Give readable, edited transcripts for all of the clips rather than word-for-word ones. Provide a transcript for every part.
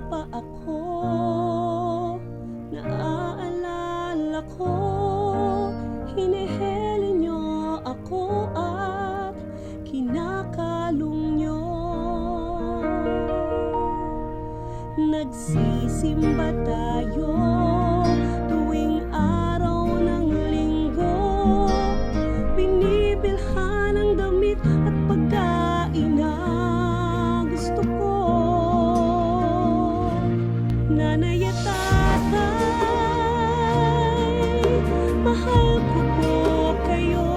pa ako, naaalala ko, hinihili niyo ako at kinakalong niyo. Nagsisimba tayo tuwing araw ng linggo, binibilhan ng damit at pagkain na gusto ko. Nanay at tatay, mahal ko po kayo,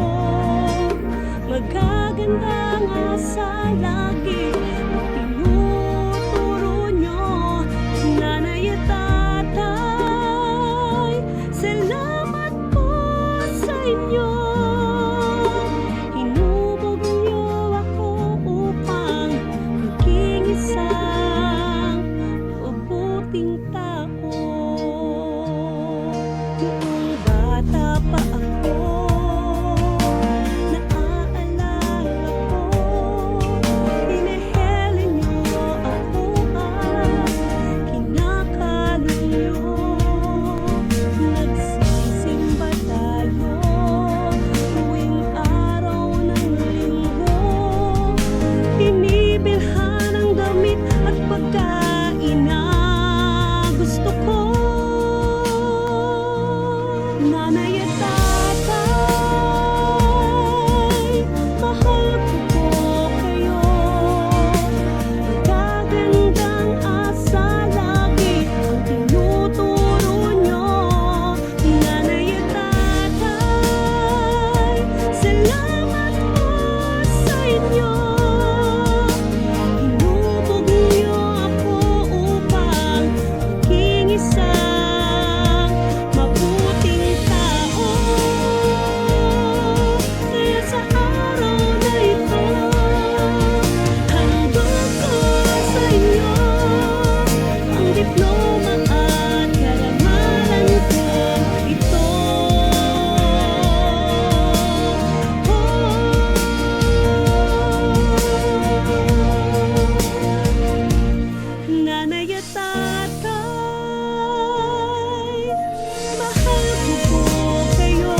magagandang asa lagi ang tinuturo nyo. Nanay at tatay, salamat po sa inyo. Hinubog nyo ako upang maging isang mabuting tao. Noong bata pa ako, naaalala ko, hinihili nyo ako at kinakalong nyo. Nagsisimba tayo tuwing araw ng linggo, binibilhan ng damit at pagkain na gusto ko. Nanay at tatay, mahal ko po kayo, magagandang asa lagi ang tinuturo nyo. Nanay at tatay, salamat po sa inyo. Hinubog nyo ako upang maging isang mabuting tao. Kaya sa araw na ito, handog ko sa inyo ang diploma at karangalan ko ito. Nanay at tatay, mahal ko po kayo,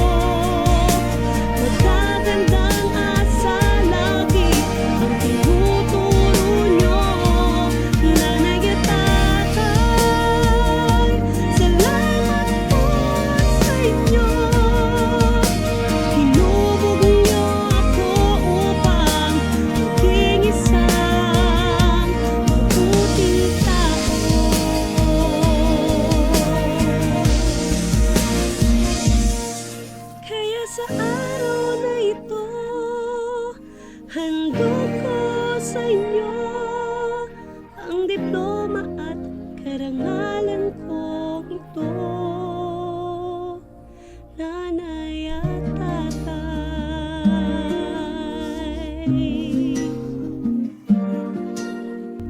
magagandang asa lagi ang tinuturo nyo. Nanay at tatay, salamat po sa inyo. Hinubog nyo ako upang maging isang mabuting tao. Kaya sa araw na ito, handog ko sa inyo ang diploma at karangalan ko ito. Nanay at tatay,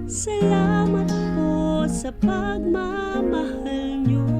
salamat po sa pagmamahal nyo.